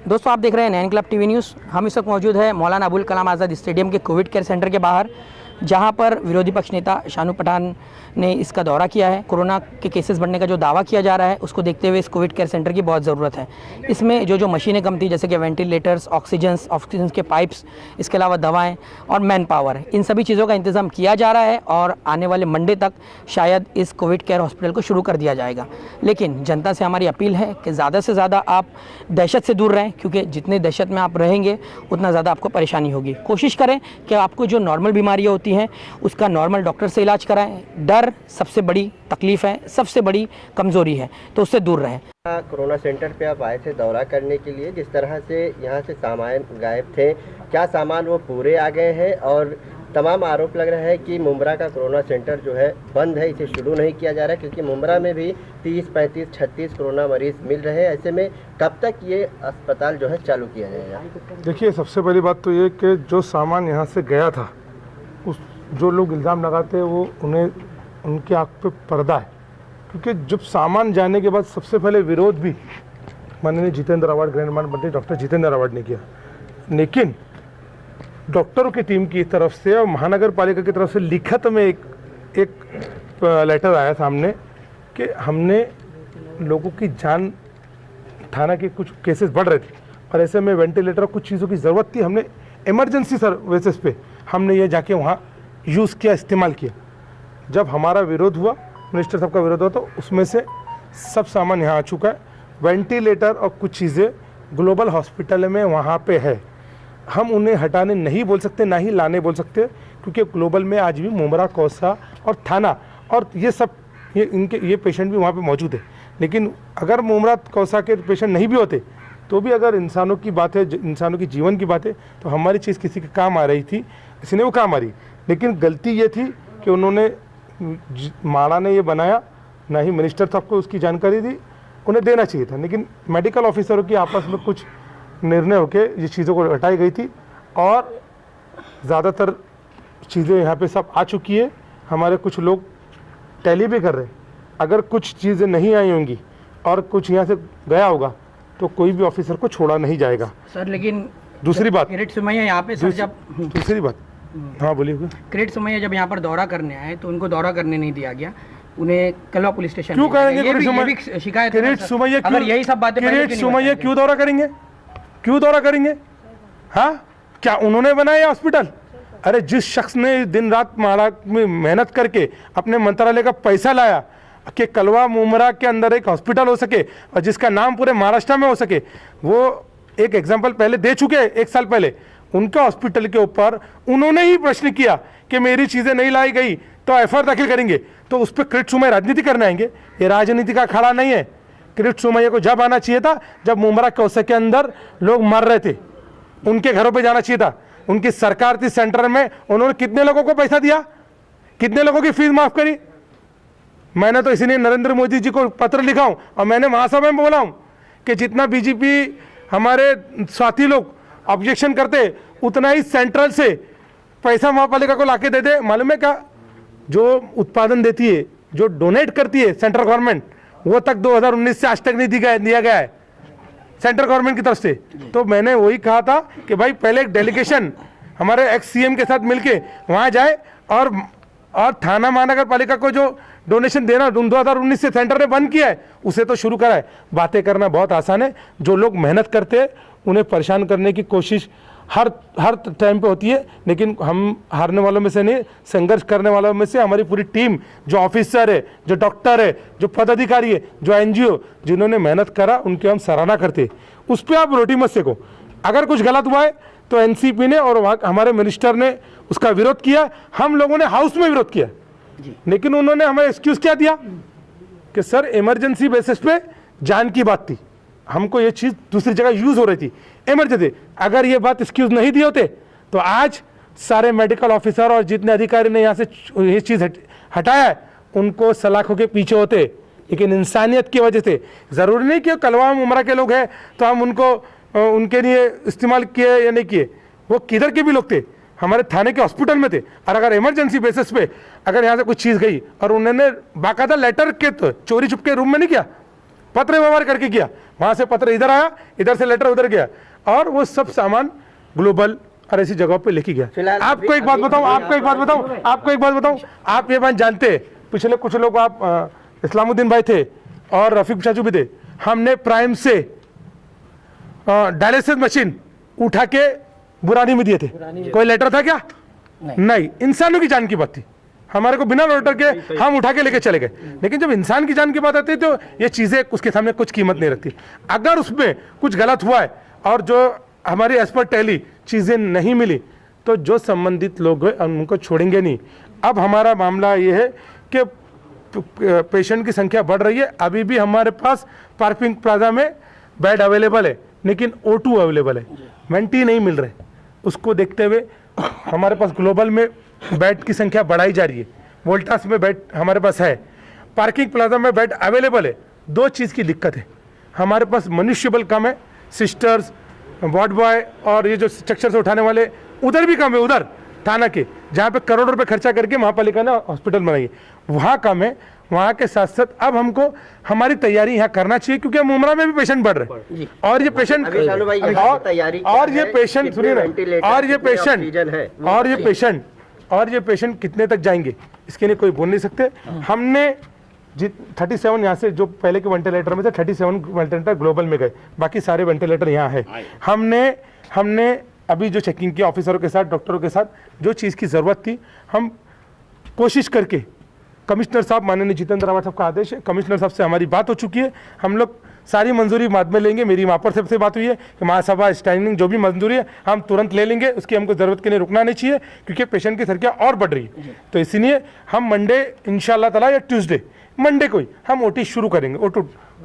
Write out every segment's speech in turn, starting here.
दोस्तों आप देख रहे हैं नैन क्लब टीवी न्यूज़। हम इस वक्त मौजूद है मौलाना अबुल कलाम आज़ाद स्टेडियम के कोविड केयर सेंटर के बाहर, जहां पर विरोधी पक्ष नेता शानू पठान ने इसका दौरा किया है। कोरोना के केसेस बढ़ने का जो दावा किया जा रहा है उसको देखते हुए इस कोविड केयर सेंटर की बहुत ज़रूरत है। इसमें जो मशीनें कम थी, जैसे कि वेंटिलेटर्स, ऑक्सीजन के पाइप्स, इसके अलावा दवाएं और मैन पावर, इन सभी चीज़ों का इंतज़ाम किया जा रहा है और आने वाले मंडे तक शायद इस कोविड केयर हॉस्पिटल को शुरू कर दिया जाएगा। लेकिन जनता से हमारी अपील है कि ज़्यादा से ज़्यादा आप दहशत से दूर रहें, क्योंकि जितने दहशत में आप रहेंगे उतना ज़्यादा आपको परेशानी होगी। कोशिश करें कि आपको जो नॉर्मल बीमारियाँ होती हैं उसका नॉर्मल डॉक्टर से इलाज कराएं। डर सबसे बड़ी तकलीफ़ है, सबसे बड़ी कमज़ोरी है, तो उससे दूर रहें। कोरोना सेंटर पे आप आए थे दौरा करने के लिए, जिस तरह से यहाँ से सामान गायब थे, क्या सामान वो पूरे आ गए हैं? और तमाम आरोप लग रहा है कि मुंब्रा का कोरोना सेंटर जो है बंद है, इसे शुरू नहीं किया जा रहा है, क्योंकि मुंब्रा में भी 30, 35, 36 कोरोना मरीज मिल रहे हैं। ऐसे में कब तक ये अस्पताल जो है चालू किया जाएगा? देखिए, सबसे पहली बात तो ये कि जो सामान यहाँ से गया था, उस जो लोग इल्ज़ाम लगाते हैं वो उन्हें उनकी आँख पे पर्दा है, क्योंकि जब सामान जाने के बाद सबसे पहले विरोध भी माननीय जितेंद्र अवार्ड ग्रैंड मंत्री डॉक्टर जितेंद्र अवार्ड ने किया, लेकिन डॉक्टरों की टीम की तरफ से और महानगर पालिका की तरफ से लिखित में एक लेटर आया सामने कि हमने लोगों की जान, थाना के कुछ केसेस बढ़ रहे थे और ऐसे में वेंटिलेटर और कुछ चीज़ों की ज़रूरत थी। हमने इमरजेंसी सर्विसेज पे हमने ये जाके वहाँ यूज़ किया, इस्तेमाल किया। जब हमारा विरोध हुआ, मिनिस्टर साहब का विरोध हुआ, तो उसमें से सब सामान यहाँ आ चुका है। वेंटिलेटर और कुछ चीज़ें ग्लोबल हॉस्पिटल में वहाँ पे है, हम उन्हें हटाने नहीं बोल सकते, ना ही लाने बोल सकते, क्योंकि ग्लोबल में आज भी मुंब्रा, कौसा और थाना और ये पेशेंट भी वहाँ पे मौजूद है। लेकिन अगर मुंब्रा, कौसा के पेशेंट नहीं भी होते तो भी अगर इंसानों की बात है, इंसानों की जीवन की बात है, तो हमारी चीज़ किसी के काम आ रही थी, इसलिए वो काम आ रही। लेकिन गलती ये थी कि उन्होंने, माड़ा ने ये बनाया, ना ही मिनिस्टर साहब को उसकी जानकारी दी, उन्हें देना चाहिए था। लेकिन मेडिकल ऑफिसरों की आपस में कुछ निर्णय होके ये चीज़ों को हटाई गई थी और ज़्यादातर चीज़ें यहाँ पे सब आ चुकी है। हमारे कुछ लोग टैली भी कर रहे हैं, अगर कुछ चीज़ें नहीं आई होंगी और कुछ यहाँ से गया होगा तो कोई भी ऑफिसर को छोड़ा नहीं जाएगा सर। लेकिन दूसरी बात, किरीट सोमैया यहाँ पे सर जब दूसरी बात, हाँ बोलिए। किरीट सोमैया जब यहाँ पर दौरा करने आए तो उनको दौरा करने नहीं दिया गया, उन्हें कलवा पुलिस स्टेशन क्यों करेंगे? शिकायत किरीट सोमैया अगर यही सब बातें, किरीट सोमैया क्यों दौरा करेंगे? क्यों दौरा करेंगे? हाँ, क्या उन्होंने बनाया हॉस्पिटल? अरे जिस शख्स ने दिन रात माड़ा में मेहनत करके अपने मंत्रालय का पैसा लाया कि कलवा मुंब्रा के अंदर एक हॉस्पिटल हो सके और जिसका नाम पूरे महाराष्ट्र में हो सके, वो एक एग्जाम्पल पहले दे चुके हैं, 1 साल पहले। उनका हॉस्पिटल के ऊपर उन्होंने ही प्रश्न किया कि मेरी चीज़ें नहीं लाई गई तो एफआईआर दाखिल करेंगे, तो उस पर किरीट सोमैया राजनीति करने आएंगे? ये राजनीति का अखाड़ा नहीं है। किरीट सोमैया को जब आना चाहिए था जब मुंब्रा, कौसा के अंदर लोग मर रहे थे, उनके घरों पे जाना चाहिए था। उनकी सरकार थी सेंटर में, उन्होंने कितने लोगों को पैसा दिया, कितने लोगों की फीस माफ करी? मैंने तो इसीलिए नरेंद्र मोदी जी को पत्र लिखा हूं और मैंने महासभा में बोला हूं कि जितना बीजेपी हमारे साथी लोग ऑब्जेक्शन करते उतना ही सेंट्रल से पैसा महापालिका को लाके दे दे। मालूम है क्या, जो उत्पादन देती है, जो डोनेट करती है सेंट्रल गवर्नमेंट, वो तक 2019 से आज तक नहीं दिया गया है सेंट्रल गवर्नमेंट की तरफ से। तो मैंने वही कहा था कि भाई पहले एक डेलीगेशन हमारे एक्स सीएम के साथ मिलके वहाँ जाए और थाना महानगर पालिका को जो डोनेशन देना 2019 से सेंटर ने बंद किया है उसे तो शुरू करा है। बातें करना बहुत आसान है, जो लोग मेहनत करते हैं उन्हें परेशान करने की कोशिश हर टाइम पे होती है, लेकिन हम हारने वालों में से नहीं, संघर्ष करने वालों में से हमारी पूरी टीम, जो ऑफिसर है, जो डॉक्टर है, जो पदाधिकारी है, जो एनजीओ जिन्होंने मेहनत करा, उनकी हम सराहना करते हैं। उस पर आप रोटी मत सेको। अगर कुछ गलत हुआ है तो एनसीपी ने और वहाँ हमारे मिनिस्टर ने उसका विरोध किया, हम लोगों ने हाउस में विरोध किया, लेकिन उन्होंने हमें एक्सक्यूज़ क्या दिया कि सर इमरजेंसी बेसिस पे जान की बात थी, हमको ये चीज़ दूसरी जगह यूज़ हो रही थी, इमरजेंसी। अगर ये बात एक्सक्यूज़ नहीं दिए होते तो आज सारे मेडिकल ऑफिसर और जितने अधिकारी ने यहाँ से ये चीज़ हटाया है उनको सलाखों के पीछे होते, लेकिन इंसानियत की वजह से, ज़रूरी नहीं कि कलवा मुंब्रा के लोग हैं तो हम उनको उनके लिए इस्तेमाल किए या नहीं किए, वो किधर के भी लोग थे, हमारे थाने के हॉस्पिटल में थे। और अगर इमरजेंसी बेसिस पे अगर यहाँ से कुछ चीज़ गई और उन्होंने बाकायदा लेटर के तो चोरी छुप के रूम में नहीं किया, पत्र व्यवहार करके किया, वहाँ से पत्र इधर आया, इधर से लेटर उधर गया, और वो सब सामान ग्लोबल और ऐसी जगहों पे लेके गया। आपको एक बात बताऊं, आप ये बात जानते हैं, पिछले कुछ लोग, आप इस्लामुद्दीन भाई थे और रफीक चाचू भी थे, हमने प्राइम से डायलिसिस मशीन उठा के बुरानी में दिए थे, कोई लेटर था क्या? नहीं, इंसानों की जान की बात थी, हमारे को बिना लेटर के हम उठा के लेके चले गए। लेकिन जब इंसान की जान की बात आती है तो ये चीज़ें उसके सामने कुछ कीमत नहीं रखती। अगर उसमें कुछ गलत हुआ है और जो हमारी एज पर टैली चीज़ें नहीं मिली, तो जो संबंधित लोग हैं उनको छोड़ेंगे नहीं। अब हमारा मामला ये है कि पेशेंट की संख्या बढ़ रही है, अभी भी हमारे पास पार्किंग प्लाजा में बेड अवेलेबल है, लेकिन O2 अवेलेबल है, वेंटी नहीं मिल रहे। उसको देखते हुए हमारे पास ग्लोबल में बेड की संख्या बढ़ाई जा रही है, वोल्टास में बेड हमारे पास है, पार्किंग प्लाजा में बेड अवेलेबल है। दो चीज़ की दिक्कत है, हमारे पास मनुष्य बल कम है, सिस्टर्स, वार्ड बॉय और ये जो स्ट्रक्चर से उठाने वाले उधर भी कम है, उधर थाना के जहाँ पे करोड़ों रुपए खर्चा करके महापालिका ने हॉस्पिटल बनाई है, वहाँ कम है। वहाँ के साथ साथ अब हमको हमारी तैयारी यहाँ करना चाहिए, क्योंकि हम उमरा में भी पेशेंट बढ़ रहे हैं, और ये पेशेंट सुनिए ना, और ये पेशेंट कितने तक जाएंगे इसके लिए कोई बोल नहीं सकते। हमने 37 यहाँ से जो पहले के वेंटिलेटर में थे, 37 वेंटिलेटर ग्लोबल में गए, बाकी सारे वेंटिलेटर यहाँ है। हमने अभी जो चेकिंग किया ऑफिसरों के साथ, डॉक्टरों के साथ, जो चीज़ की ज़रूरत थी हम कोशिश करके, कमिश्नर साहब, माननीय जितेंद्र रावत साहब का आदेश है, कमिश्नर साहब से हमारी बात हो चुकी है, हम लोग सारी मंजूरी बाद में लेंगे। मेरी महापौर साहब से बात हुई है कि महासभा स्टैंडिंग जो भी मंजूरी है हम तुरंत ले लेंगे, उसकी हमको ज़रूरत के लिए रुकना नहीं चाहिए, क्योंकि पेशेंट की संख्या और बढ़ रही है। तो इसलिए हम मंडे इंशाल्लाह ताला या ट्यूसडे, मंडे को ही हम OT शुरू करेंगे,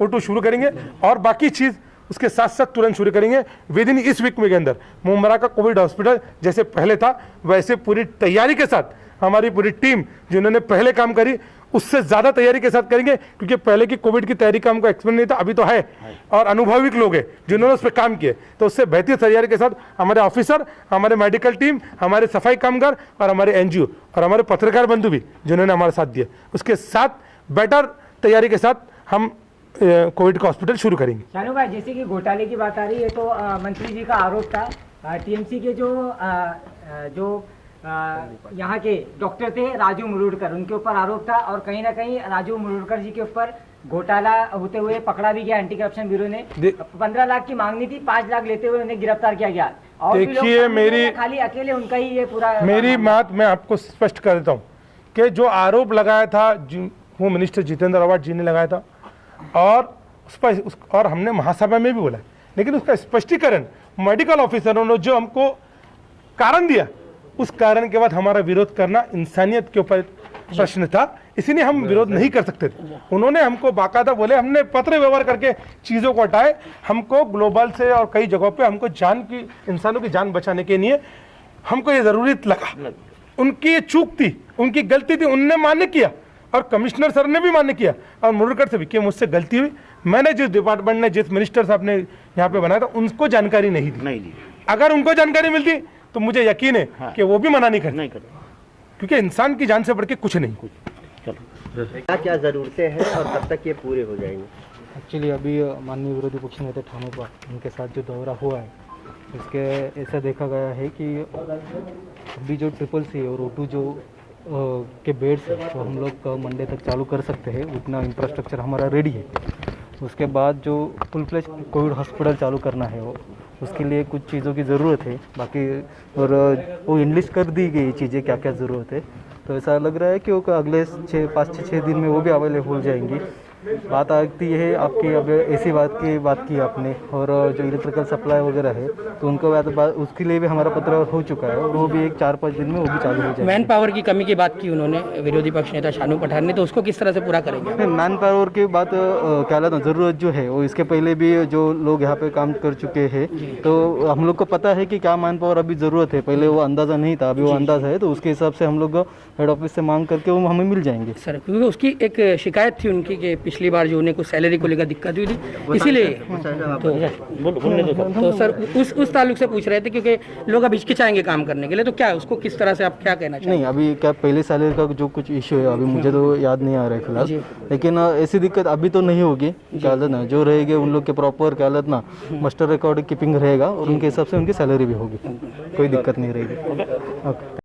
O2 शुरू करेंगे, और बाकी चीज़ उसके साथ साथ तुरंत शुरू करेंगे विद इन इस वीक में के अंदर। मुंबरा का कोविड हॉस्पिटल जैसे पहले था वैसे पूरी तैयारी के साथ हमारी पूरी टीम जिन्होंने पहले काम करी उससे ज़्यादा तैयारी के साथ करेंगे, क्योंकि पहले की कोविड की तैयारी का हमको एक्सपीरियंस नहीं था, अभी तो है, और अनुभवी लोग हैं जिन्होंने उस पर काम किए। तो उससे बेहतर तैयारी के साथ हमारे ऑफिसर, हमारे मेडिकल टीम, हमारे सफाई कामगार और हमारे NGO और हमारे पत्रकार बंधु भी जिन्होंने हमारे साथ दिया, उसके साथ बेटर तैयारी के साथ हम कोविड का हॉस्पिटल शुरू करेंगे। शानू भाई, जैसे कि घोटाले की बात आ रही है, तो मंत्री जी का आरोप था TMC के जो यहाँ के डॉक्टर थे राजू मुरुडकर, उनके ऊपर आरोप था, और कहीं ना कहीं राजू मुरुडकर जी के ऊपर घोटाला होते हुए पकड़ा भी गया। एंटी करप्शन ब्यूरो ने 15 लाख की मांगनी थी, 5 लाख लेते हुए उन्हें गिरफ्तार किया गया। और देखिए, मेरी खाली अकेले उनका ही ये पूरा, मेरी बात मैं आपको स्पष्ट कर देता हूँ कि जो आरोप लगाया था वो मिनिस्टर जितेंद्र रावत जी ने लगाया था, और हमने महासभा में भी बोला, लेकिन उसका स्पष्टीकरण मेडिकल ऑफिसरों ने जो हमको कारण दिया, उस कारण के बाद हमारा विरोध करना इंसानियत के ऊपर प्रश्न था, इसीलिए हम विरोध नहीं कर सकते थे। उन्होंने हमको बाकायदा बोले, हमने पत्र व्यवहार करके चीज़ों को हटाए। हमको ग्लोबल से और कई जगहों पे हमको इंसानों की जान बचाने के लिए हमको ये ज़रूरत लगा। उनकी ये चूक थी, उनकी गलती थी, उनने मान्य किया, और कमिश्नर सर ने भी मान्य किया, और मुरुडकर से भी कि मुझसे गलती हुई, मैंने जिस डिपार्टमेंट ने, जिस मिनिस्टर साहब ने यहाँ पे बनाया था, उनको जानकारी नहीं दी। अगर उनको जानकारी मिलती तो मुझे यकीन है कि वो भी मना नहीं करते, क्योंकि इंसान की जान से बढ़ के कुछ नहीं। क्या क्या ज़रूरतें हैं और कब तक ये पूरे हो जाएंगे? एक्चुअली अभी माननीय विरोधी पक्ष नेता ठानू पर उनके साथ जो दौरा हुआ है, इसके ऐसा देखा गया है कि अभी जो CCC और O2 जो के बेड्स तो हम लोग मंडे तक चालू कर सकते हैं, उतना इंफ्रास्ट्रक्चर हमारा रेडी है। उसके बाद जो फुल फ्लेज कोविड हॉस्पिटल चालू करना है, वो उसके लिए कुछ चीज़ों की ज़रूरत है बाकी, और वो इनलिस्ट कर दी गई चीज़ें क्या क्या ज़रूरत है। तो ऐसा लग रहा है कि वो अगले 5-6 दिन में वो भी अवेलेबल हो जाएंगी। बात आती है आपकी, अब ऐसी बात की आपने, और जो इलेक्ट्रिकल सप्लाई वगैरह है तो उनको उसके लिए भी हमारा पत्र हो चुका है, और वो भी 4-5 दिन में वो भी चालू हो जाएगा। मैन पावर की कमी की बात की उन्होंने विरोधी पक्ष नेता शानू पठान ने, तो उसको किस तरह से पूरा करेंगे? मैन पावर की बात क्या ना, ज़रूरत जो है वो इसके पहले भी जो लोग यहाँ पे काम कर चुके हैं, तो हम लोग को पता है कि क्या मैन पावर अभी ज़रूरत है। पहले वो अंदाज़ा नहीं था, अभी वो अंदाज़ा है, तो उसके हिसाब से हम लोग हेड ऑफिस से मांग करके वो हमें मिल जाएंगे। सर, क्योंकि उसकी एक शिकायत थी उनकी कि पिछली बार जो उन्हें कुछ सैलरी को लेकर दिक्कत हुई थी, इसीलिए तो सर उस ताल्लुक से पूछ रहे थे, क्योंकि लोग अब हिचकिचाएंगे काम करने के लिए, तो क्या है उसको किस तरह से आप क्या कहना चाहिए? नहीं, अभी क्या पहले सैलरी का जो कुछ इशू है अभी मुझे तो याद नहीं आ रहा है फिलहाल, लेकिन ऐसी दिक्कत अभी तो नहीं होगी। क्या हालत ना जो रहेगी उन लोग के प्रॉपर क्या हालत ना मास्टर रिकॉर्ड कीपिंग रहेगा और उनके हिसाब से उनकी सैलरी भी होगी, कोई दिक्कत नहीं रहेगी। ओके।